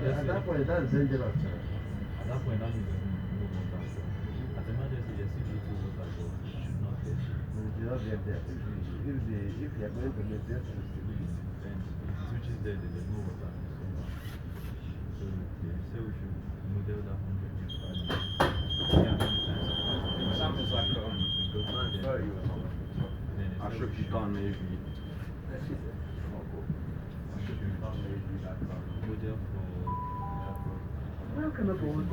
At that point, that's dangerous. At that point, that means there's no water. At emergency, there's still little water, but it should not get there. You should not get there. If you are going to maintain some stability. Then if it reaches there, there's no water. So they say we should model that 100 years for yeah, many times have passed. Something's like I should be done maybe. Model for Welcome aboard.